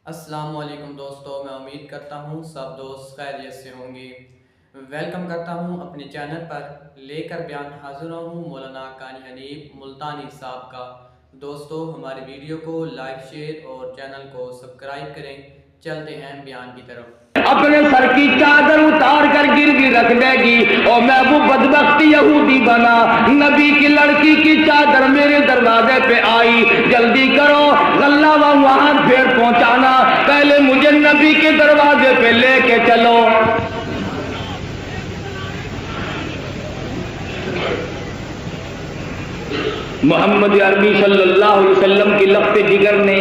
السلام علیکم دوستو، میں امید کرتا ہوں سب دوست خیریت سے ہوں گے۔ ویلکم کرتا ہوں اپنے چینل پر، لے کر بیان حاضر ہوں مولانا قانی حنیف ملتانی صاحب کا۔ دوستو ہمارے ویڈیو کو لائک شیئر اور چینل کو سبسکرائب کریں۔ چلتے ہیں بیان کی طرف۔ اپنے سر کی چادر اتار کر گروی رکھ دے گی اور میں وہ بدبخت یہودی بنا، نبی کی لڑکی کی چادر میرے دروازے پہ آئی، جلدی کرو غلہ وہاں پھر پہنچانا، پہلے مجھے نبی کے دروازے پہ لے کے چلو۔ محمد عربی صلی اللہ علیہ وسلم کی لخت جگر نے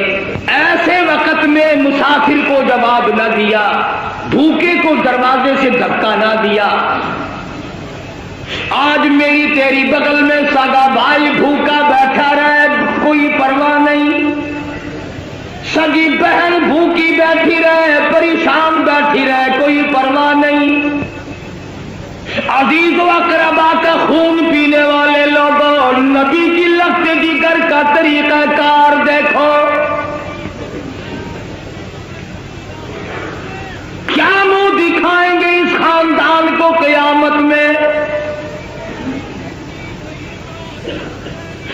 ایسے وقت میں مسافر کو جواب نہ دیا، بھوکے کو دروازے سے دھکا نہ دیا۔ آج میری تیری بغل میں سگا بھائی بھوکا بیٹھا رہے، کوئی پرواہ نہیں، سگی بہن بھوکی بیٹھی رہے، پریشان بیٹھی رہے، کوئی پرواہ نہیں۔ عزیز و اقربا کا خون پینے والے لوگوں، نبی کی لخت جگر کا طریقہ کار دیکھو، کیا منہ دکھائیں گے اس خاندان کو قیامت میں؟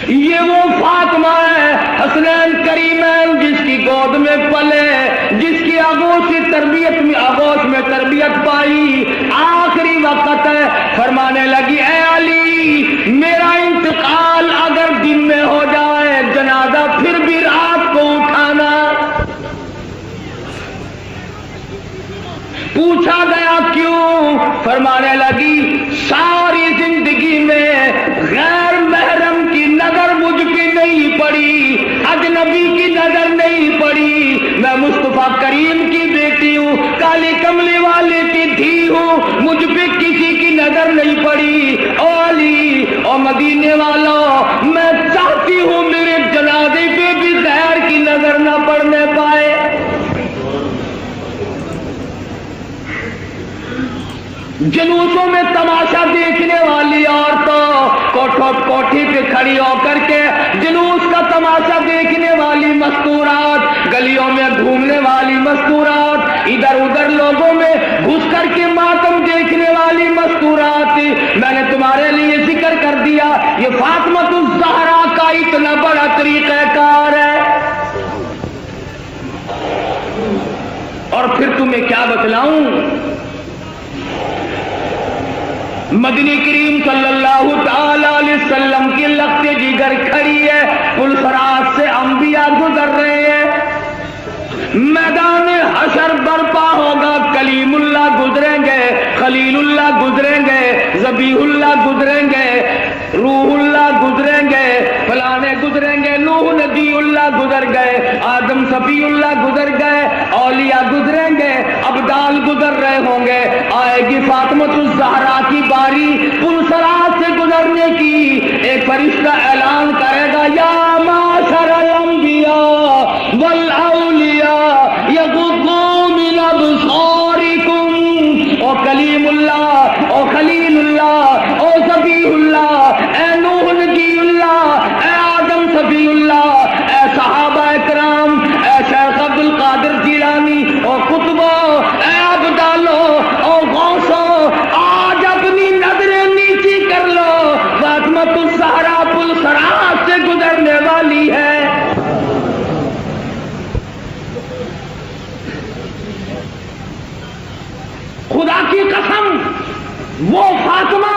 یہ وہ فاطمہ ہے حسنین کریمین جس کی گود میں پلے، جس کی آغوش میں تربیت پائی، آخری وقت ہے، فرمانے لگی اے علی میرا انتقال اگر دن میں ہو جائے جنازہ پھر بھی رات کو اٹھانا۔ پوچھا گیا کیوں؟ فرمانے لگی ساری زندگی میں غیر محرم کی نظر مجھ پہ نہیں پڑی، اجنبی کی نظر نہیں پڑی، میں مصطفیٰ کریم کی بیٹی ہوں، کالی کملی والے کی دھی ہوں، مجھ پہ کسی کی نظر نہیں پڑی۔ او علی او مدینے والوں، میں چاہتی ہوں میرے جنازے پہ بھی غیر کی نظر نہ پڑنے پائے۔ جلوسوں میں تماشا دیکھنے والی عورتوں، کوٹھی پہ کھڑی ہو کر کے جلوس کا تماشا دیکھنے والی مستورات، گلیوں میں گھومنے والی مستورات، ادھر ادھر لوگوں میں گھس کر کے ماتم دیکھنے والی مستورات، میں نے تمہارے لیے ذکر کر دیا یہ فاطمہ الزہرا کا اتنا بڑا طریقہ کار ہے۔ اور پھر تمہیں کیا بتلاؤں، مدنی کریم صلی اللہ تعالی علیہ وسلم کی لخت جگر کھڑی ہے، پلفرات سے انبیاء گزر رہے ہیں، میدان حشر برپا ہوگا، کلیم اللہ گزریں گے، خلیل اللہ گزریں گے، ذبیح اللہ گزریں گے، روح اللہ گزریں گے، فلانے گزریں گے، نوح نبی اللہ گزر گئے، آدم صفی اللہ گزر گئے، اولیاء گزریں گے، ابدال گزر رہے ہوں گے، آئے گی فاطمہ الزہرا کی باری پلسرات سے گزرنے کی، ایک فرشتہ اعلان کرے گا یا معاشر الانبیاء والاولیاء یغضوا من ابصارکم، او کلیم اللہ، او خلیل اللہ، او ذبیح اللہ، اے نوح نبی اللہ، اے آدم صفی اللہ، اے صحابہ کرام، اے شیخ عبد القادر جیلانی، او قطبو، اے ابدالو، او غوثو، آج اپنی نظریں نیچی کر لو، فاطمہ الزہرا پلسرات سے گزرنے والی ہے۔ خدا کی قسم وہ فاطمہ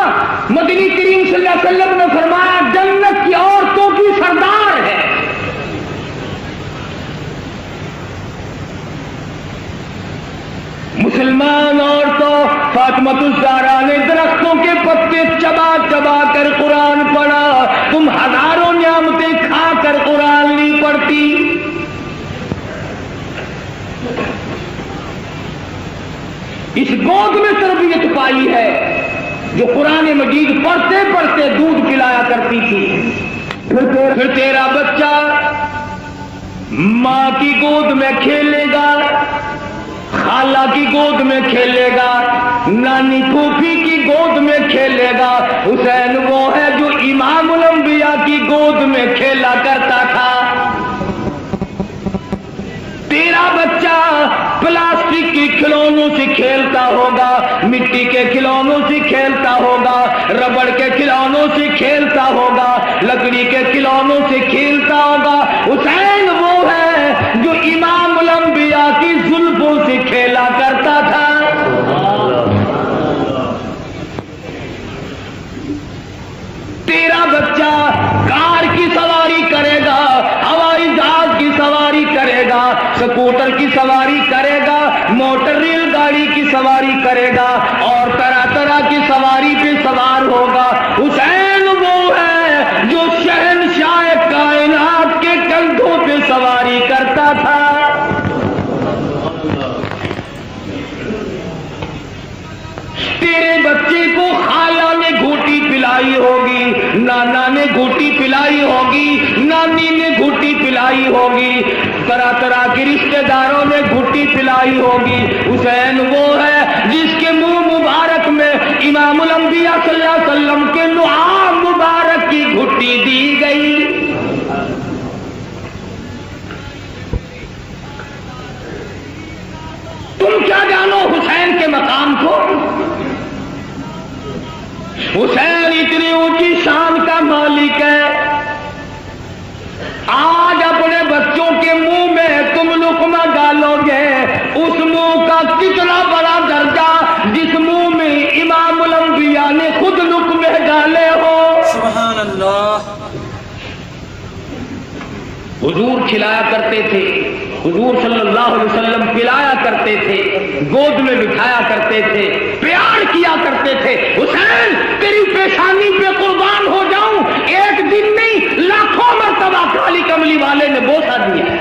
مدنی کریم صلی اللہ علیہ وسلم نے فرمایا جنت کی عورتوں کی سردار ہے۔ مسلمان عورتوں، فاطمہ الزہرا نے درختوں کے پتے چبا چبا کر قرآن پڑھا، تم ہزاروں نعمتیں کھا کر قرآن نہیں پڑھتی۔ اس گود میں تربیت پائی ہے جو قرآن مجید پڑھتے پڑھتے دودھ پلایا کرتی تھی۔ پھر تیرا بچہ ماں کی گود میں کھیلے گا، خالہ کی گود میں کھیلے گا، نانی پھوپھی کی گود میں کھیلے گا، حسین وہ ہے جو امام الانبیاء کی گود میں کھیلا کرتا تھا۔ تیرا بچہ پلاسٹک کے کھلونوں سے کھیلتا ہوگا، مٹی کے کھلونوں سے کھیلتا ہوگا، ربڑ کے کھلونوں سے کھیلتا ہوگا، لکڑی کے کھلونوں سے کھیلتا ہوگا، حسین وہ ہے جو امام الانبیاء کی زلفوں سے کھیلا کرتا تھا۔ تیرا بچہ کار کی سواری کرے گا، ہوائی جہاز کی سواری کرے گا، سکوٹر کی سواری کرے گا، موٹر ریل گاڑی کی سواری کرے گا، اور طرح طرح کی سواری پہ سوار ہوگا۔ حسین وہ ہے جو شہنشاہ کائنات کے کندھوں پہ سواری کرتا تھا۔ تیرے بچے کو خالہ نے گھوٹی پلائی ہوگی، نانا نے گھوٹی پلائی ہوگی، نانی نے گھوٹی پلائی ہوگی، طرح طرح کے رشتہ داروں نے گھوٹی پلائی ہوگی۔ حسین وہ ہے جس کے منہ مبارک میں امام الانبیاء صلی اللہ علیہ وسلم کے لعاب مبارک کی گھوٹی دی گئی۔ تم کیا جانو حسین کے مقام کو؟ حسین اتنی اونچی شان کا مالک ہے، آج اپنے بچوں کے منہ میں تم لقمہ ڈالو گے، اس منہ کا کتنا بڑا درجہ جس منہ میں امام الانبیاء نے خود لقمے ڈالے ہو۔ سبحان اللہ۔ حضور کھلایا کرتے تھے، حضور صلی اللہ علیہ وسلم پلایا کرتے تھے، گود میں بٹھایا کرتے تھے، پیار کیا کرتے تھے۔ حسین تیری پیشانی پہ قربان ہو جاؤں، ایک دن نہیں لاکھوں مرتبہ کالی کملی والے نے بوسہ دیا ہے۔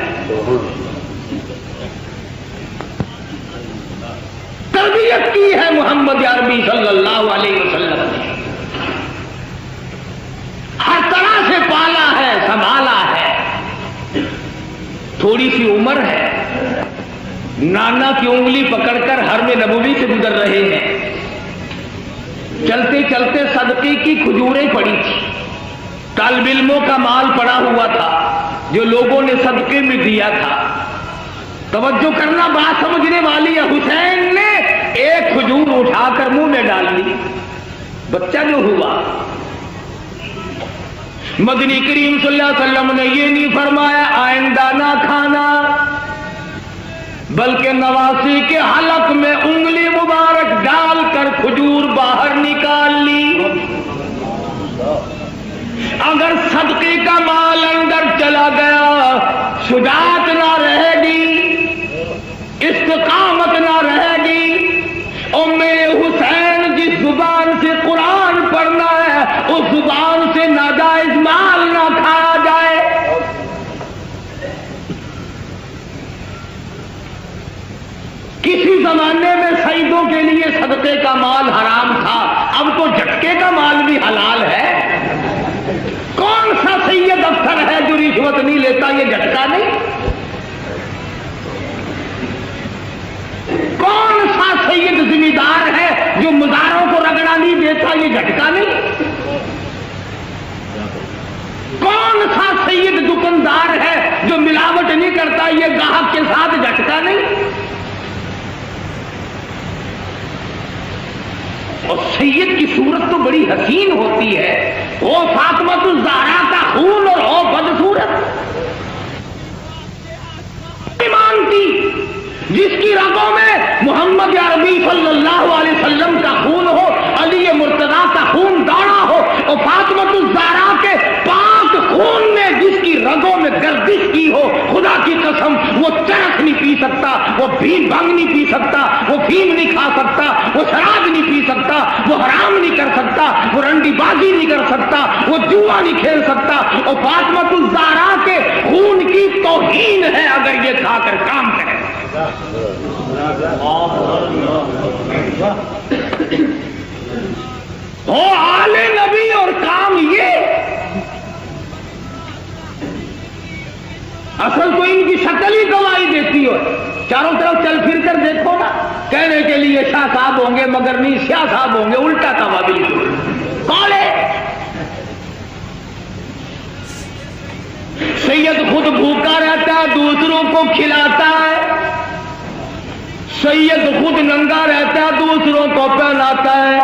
تربیت کی ہے محمد عربی صلی اللہ علیہ وسلم نے، ہر طرح سے پالا ہے، سنبھالا ہے۔ تھوڑی سی عمر ہے، نانا کی انگلی پکڑ کر حرم نبوی سے گزر رہے ہیں، چلتے چلتے صدقے کی کھجوریں پڑی تھی، طالب علموں کا مال پڑا ہوا تھا جو لوگوں نے صدقے میں دیا تھا۔ توجہ کرنا، بات سمجھنے والی ہے۔ حسین نے ایک کھجور اٹھا کر منہ میں ڈال لی، بچہ جو ہوا۔ مدنی کریم صلی اللہ علیہ وسلم نے یہ نہیں فرمایا آئندہ نہ کھانا، بلکہ نواسی کے حلق میں انگلی مبارک ڈال کر کھجور باہر نکال لی۔ اگر صدقے کا مال اندر چلا گیا، شجاعت نہ رہے گی، استقامت نہ رہے گی۔ اور میرے حسین جس زبان سے قرآن پڑھنا ہے، اس زبان سے ناجائز مال نہ کھایا جائے۔ کسی زمانے میں سیدوں کے لیے صدقے کا مال حرام تھا، اب تو جھٹکے کا مال بھی حلال ہے۔ کون سا سید افسر ہے جو رشوت نہیں لیتا؟ یہ جھٹکا نہیں۔ کون سا سید ذمہ دار ہے جو مزاروں کو رگڑا نہیں دیتا؟ یہ جھٹکا نہیں۔ کون سا سید دکاندار ہے جو ملاوٹ نہیں کرتا؟ یہ گاہک کے ساتھ جھٹکا نہیں۔ اور سید کی صورت تو بڑی حسین ہوتی ہے، وہ فاطمہ الزہرا کا خون اور ہو بدصورت ایمان تھی، جس کی رگوں میں محمد عربی صلی اللہ علیہ وسلم کا خون ہو، علی مرتضیٰ کا خون دوڑا ہو، اور فاطمہ الزہرا کے پاک خون نے جس کی رگوں میں گردش کی ہو، خدا کی قسم وہ چرس نہیں پی سکتا، وہ بھینگ بھنگ نہیں پی سکتا، وہ فیم نہیں کھا سکتا، وہ شراب نہیں پی سکتا، وہ حرام نہیں کر سکتا، وہ رنڈی بازی نہیں کر سکتا، وہ جوا نہیں کھیل سکتا۔ اور فاطمہ الزہرا کے خون کی توہین ہے اگر یہ کھا کر کام کرے۔ ہو آل نبی اور کام یہ، اصل تو ان کی شکل ہی گواہی دیتی ہو۔ چاروں طرف چل پھر کر دیکھو نا، کہنے کے لیے شاہ صاحب ہوں گے مگر نہیں شاہ صاحب ہوں گے، الٹا توابل کون ہے؟ سید خود بھوکا رہتا ہے، دوسروں کو کھلاتا ہے، خود ننگا رہتا ہے دوسروں کو پہناتا ہے۔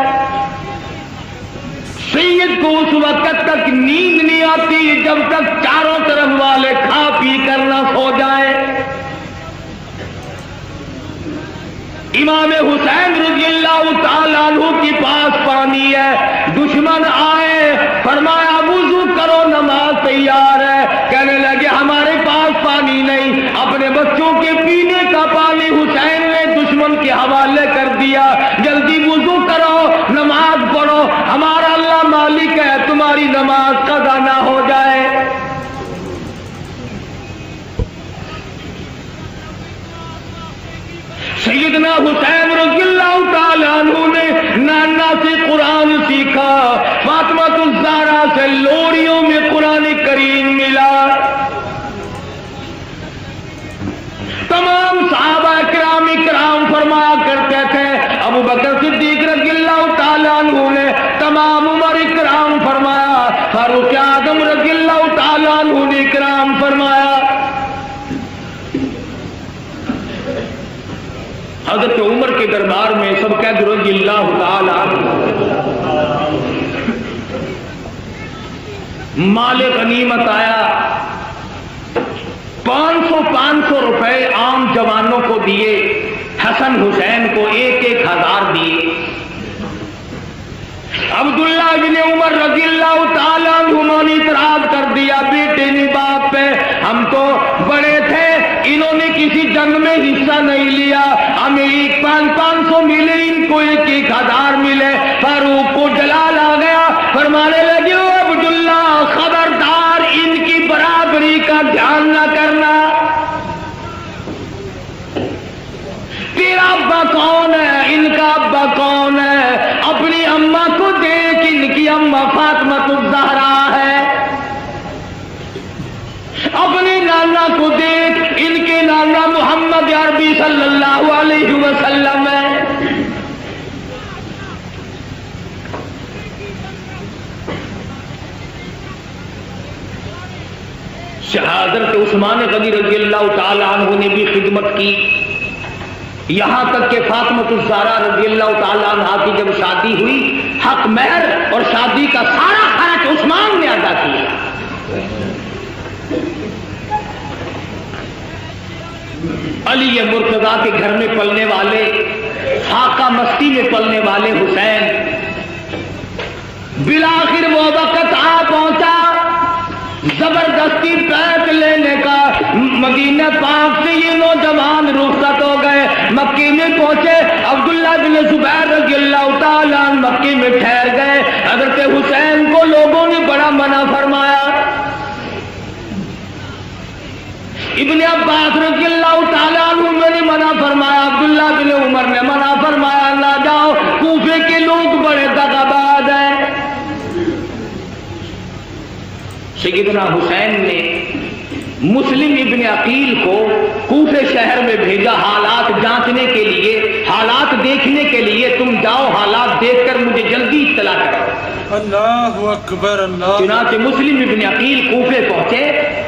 سید کو اس وقت تک نیند نہیں آتی جب تک چاروں طرف والے کھا پی کر نہ سو جائے۔ امام حسین رضی اللہ تعالیٰ عنہ کے پاس پانی ہے، دشمن آئے، فرمایا وضو کرو نماز تیار ہے، کہنے لگے ہمارے پاس پانی نہیں، اپنے بچوں کے پینے کا پانی حسین نے دشمن کے حوالے کر دیا، جلدی وضو کرو نماز پڑھو، ہمارا اللہ مالک ہے، تمہاری نماز قضا نہ ہو جائے۔ سیدنا حسین رضی اللہ تعالیٰ عنہ نے نانا سے قرآن سیکھا، فاطمہ الزہرا سے لوریوں میں قرآن کریم ملا۔ تمام صحابہ کرام فرمایا کرتے تھے، ابو بکر صدیق رضی اللہ تعالیٰ عنہ نے تمام عمر کرام فرمایا، فاروق اعظم رضی اللہ تعالیٰ عنہ نے کرام فرمایا۔ حضرت عمر کے دربار میں سب کہتے رضی اللہ تعالیٰ عنہ۔ مال غنیمت آیا، 500 روپے عام جوانوں کو دیے، حسن حسین کو 1,000 دیے۔ عبداللہ بن عمر رضی اللہ تعالیٰ عنہ نے اعتراض کر دیا، بیٹے نے باپ پہ، ہم تو بڑے تھے، انہوں نے کسی جنگ میں حصہ نہیں لیا، ہمیں 500 ملے، ان کو 1,000 ملے۔ فاروق کو جلال آ گیا، فرمانے لگے عبداللہ خبردار ان کی برابری کا دھیان نہ کرنا۔ تیرا ابا کون ہے؟ ان کا ابا کون ہے؟ اپنی اماں کو دیکھ، ان کی اماں فاطمہ الزہرا ہے۔ اپنے نانا کو دیکھ، ان کے نانا محمد عربی صلی اللہ علیہ وسلم ہے۔ حضرت عثمان غنی رضی اللہ تعالی عنہ نے بھی خدمت کی، یہاں تک کہ فاطمہ الزہرا رضی اللہ تعالی عنہ کی جب شادی ہوئی، حق مہر اور شادی کا سارا خرچ عثمان نے ادا کیا۔ علی مرتضیٰ کے گھر میں پلنے والے، فاقہ مستی میں پلنے والے حسین، بالآخر وہ وقت آ پہنچا زبردستی بیعت لینے کا۔ مدینہ پاک سے یہ نوجوان رخصت ہو گئے، مکے میں پہنچے، عبداللہ بن زبیر رضی اللہ تعالیٰ عنہ مکے میں ٹھہر گئے۔ حضرت حسین کو لوگوں نے بڑا منع فرمایا۔ ابن عباس رضی اللہ تعالیٰ عنہ نے منع فرمایا، عبداللہ بن عمر نے منع فرمایا، نہ جاؤ، کوفے کے لوگ بڑے دغاباز ہیں۔ سیدنا حسین نے مسلم ابن عقیل کو کوفے شہر میں بھیجا حالات جانچنے کے لیے، حالات دیکھنے کے لیے، تم جاؤ حالات دیکھ کر مجھے جلدی اطلاع کرو۔ اللہ اکبر اللہ۔ چنانچہ مسلم ابن عقیل کوفے پہنچے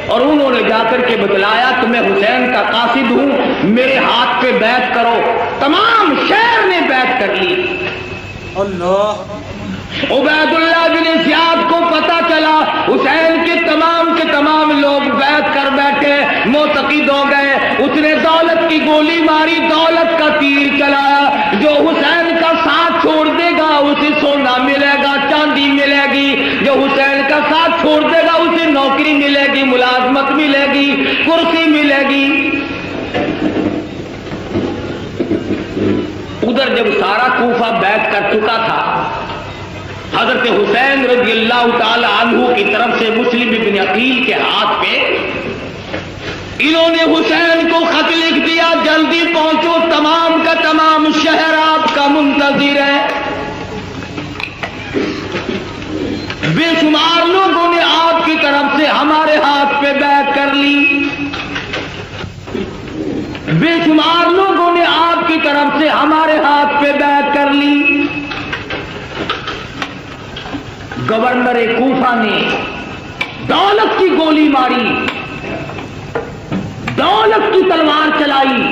اور انہوں نے جا کر کے بتلایا کہ میں حسین کا قاصد ہوں، میرے ہاتھ پہ بیعت کرو۔ تمام شہر نے بیعت کر لی۔ اللہ۔ عبید اللہ بن زیاد کو پتا چلا حسین کے تمام لوگ بیعت کر بیٹھے، معتقد ہو گئے۔ اس نے دولت کی گولی ماری، دولت کا تیر چلایا، جو حسین کا ساتھ چھوڑ دے گا اسے سونا ملے گا، چاندی ملے گی، جو حسین کا ساتھ چھوڑ دے گا اسے نوکری ملے گی، ملازمت ملے گی، کرسی ملے گی۔ ادھر جب سارا کوفہ بیعت کر چکا تھا، حضرت حسین رضی اللہ تعالی عنہ کی طرف سے مسلم ابن عقیل کے ہاتھ پہ انہوں نے حسین کو خط لکھ دیا، جلدی پہنچو، تمام کا تمام شہر آپ کا منتظر ہے۔ بے شمار لوگوں نے آپ کی طرف سے ہمارے ہاتھ پہ بیعت کر لی، بے شمار لوگوں نے آپ کی طرف سے ہمارے ہاتھ پہ بیعت کر لی۔ گورنر کوفہ نے دولت کی گولی ماری، دولت کی تلوار چلائی،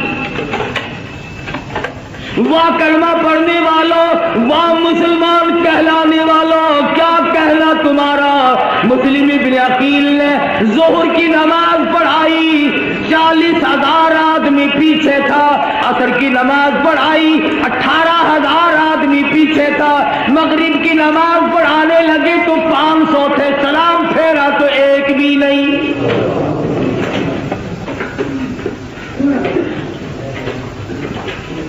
واہ کلمہ پڑھنے والوں، واہ مسلمان کہلانے والوں، کیا کہنا تمہارا؟ مسلم ابن عقیل نے ظہر کی نماز پڑھائی، 40,000 آدمی پیچھے تھا، عصر کی نماز پڑھائی، 18,000 آدمی پیچھے تھا، مغرب کی نماز پڑھانے لگے تو 500 تھے، سلام پھیرا تو ایک بھی نہیں۔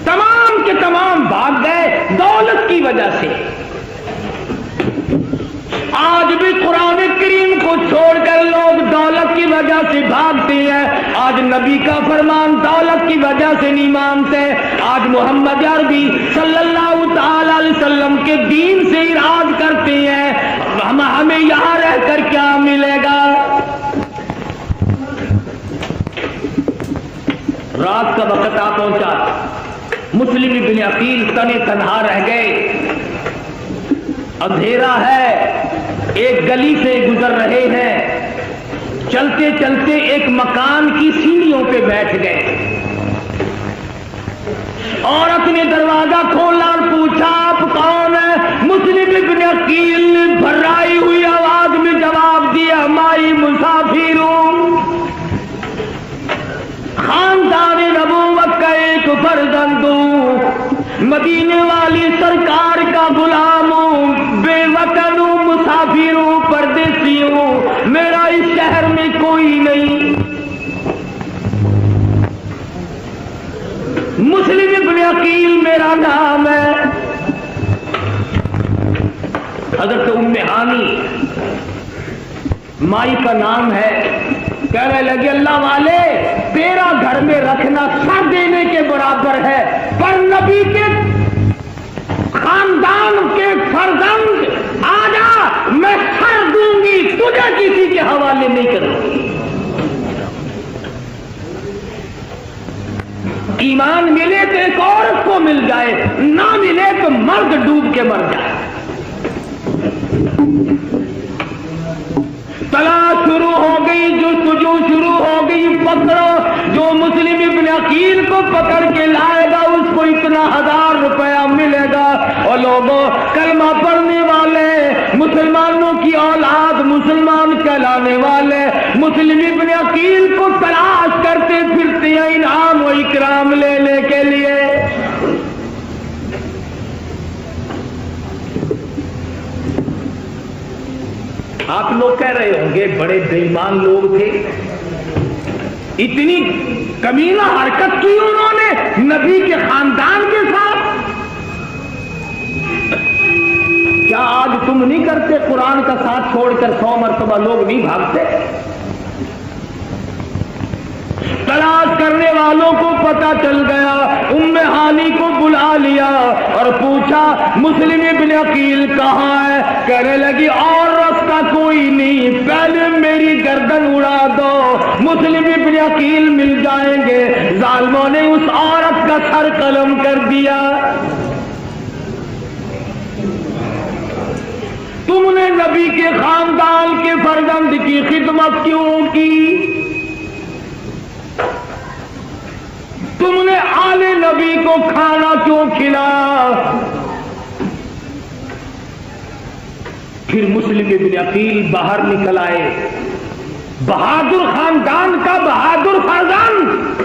تمام کے تمام بھاگ گئے دولت کی وجہ سے۔ آج بھی قرآن کریم کو چھوڑ کر لوگ دولت کی وجہ سے بھاگتے ہیں۔ آج نبی کا فرمان دولت کی وجہ سے نہیں مانتے۔ آج محمد عربی صلی اللہ تعالی علیہ وسلم کے دین سے اراض کرتے ہیں، ہمیں یہاں رہ کر کیا ملے گا؟ رات کا وقت آ پہنچا، مسلم ابن عقیل تنے تنہا رہ گئے، اندھیرا ہے، ایک گلی سے گزر رہے ہیں، چلتے چلتے ایک مکان کی سیڑھیوں پہ بیٹھ گئے۔ عورت نے دروازہ کھولا اور پوچھا آپ کون ہیں؟ مسلم ابن عقیل نے بھرائی ہوئی آواز میں جواب دیا مائی مسافر ہوں، خاندان نبوت کا ایک فرزند ہوں، مدینے والی سرکار کا غلام ہوں، بے وطن ہوں، مسافر ہوں، پردیسی ہوں، میرا اس شہر میں کوئی نہیں۔ مسلم ابن عقیل میرا نام ہے۔ حضرت ام ہانی مائی کا نام ہے، کہنے لگے اللہ والے تیرا گھر میں رکھنا سر دینے کے برابر ہے، پر نبی کے خاندان کے فرزند آ جا، میں سر دوں گی، تجھے کسی کے حوالے نہیں کروں گی۔ ایمان ملے تو ایک عورت کو مل جائے، نہ ملے تو مرد ڈوب کے مر جائے۔ تلاش شروع ہو گئی، جستجو شروع ہو گئی، پکڑو، جو مسلم ابن عقیل کو پکڑ کے لائے گا اس کو اتنا 1000 روپیہ ملے گا۔ اور لوگوں کلمہ پڑھنے والے، مسلمانوں کی اولاد، مسلمان کہلانے والے مسلم ابن عقیل کو تلاش کرتے پھرتے ہیں انعام و اکرام لینے کے لیے۔ آپ لوگ کہہ رہے ہوں گے بڑے بے ایمان لوگ تھے، اتنی کمینہ حرکت کی انہوں نے نبی کے خاندان کے ساتھ۔ کیا آج تم نہیں کرتے؟ قرآن کا ساتھ چھوڑ کر 100 مرتبہ لوگ نہیں بھاگتے؟ تلاش کرنے والوں کو پتا چل گیا، ام ہانی کو بلا لیا اور پوچھا مسلم ابن عقیل کہاں ہے؟ کہنے لگی اور راستہ کوئی نہیں، پہلے میری گردن اڑا دو، مسلم ابن عقیل مل جائیں گے۔ ظالموں نے اس عورت کا سر قلم کر دیا۔ تم نے نبی کے خاندان کے فرزند کی خدمت کیوں کی؟ تم نے آل نبی کو کھانا کیوں کھلایا؟ پھر مسلم ابن عقیل باہر نکل آئے، بہادر خاندان کا بہادر فرزند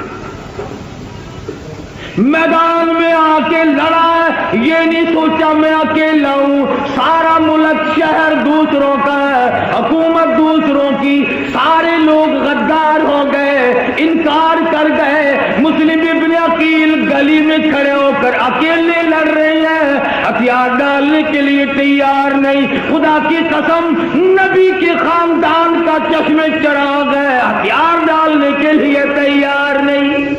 میدان میں آ کے لڑا، یہ نہیں سوچا میں اکیلا ہوں، سارا ملک شہر دوسروں کا ہے، حکومت دوسروں کی، سارے لوگ غدار ہو گئے، انکار کر گئے۔ مسلم ابن عقیل گلی میں کھڑے ہو کر اکیلے لڑ رہے ہیں، ہتھیار ڈالنے کے لیے تیار نہیں۔ خدا کی قسم نبی کے خاندان کا چشمے چراغ ہے، ہتھیار ڈالنے کے لیے تیار نہیں۔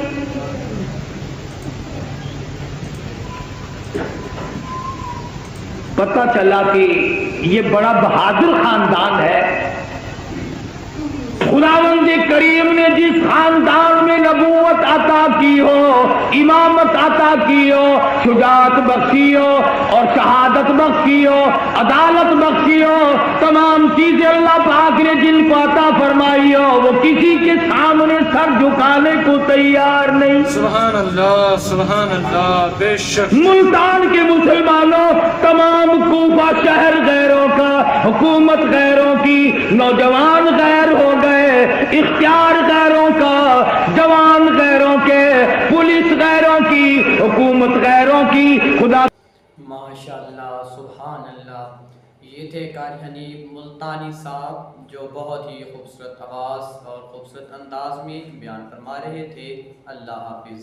پتہ چلا کہ یہ بڑا بہادر خاندان ہے، خداوند کریم نے جس خاندان میں نبوت عطا کی ہو امامت عطا کی ہو، شجاعت بخشی ہو اور شہادت بخشی ہو، عدالت بخشی ہو، تمام چیزیں اللہ پاک نے جن کو عطا فرمائی ہو وہ کسی کے سامنے سر جھکانے کو تیار نہیں۔ سبحان اللہ، بے شک ملتان کے مسلمانوں، تمام کوفہ شہر غیروں کا، حکومت غیروں کی، نوجوان غیر ہو گئے، اختیار غیروں کا، جوان غیروں کے، پولیس غیروں کی، حکومت غیروں کی، خدا ماشاءاللہ، سبحان اللہ۔ یہ تھے قاری حنیف ملتانی صاحب جو بہت ہی خوبصورت آواز اور خوبصورت انداز میں بیان فرما رہے تھے۔ اللہ حافظ۔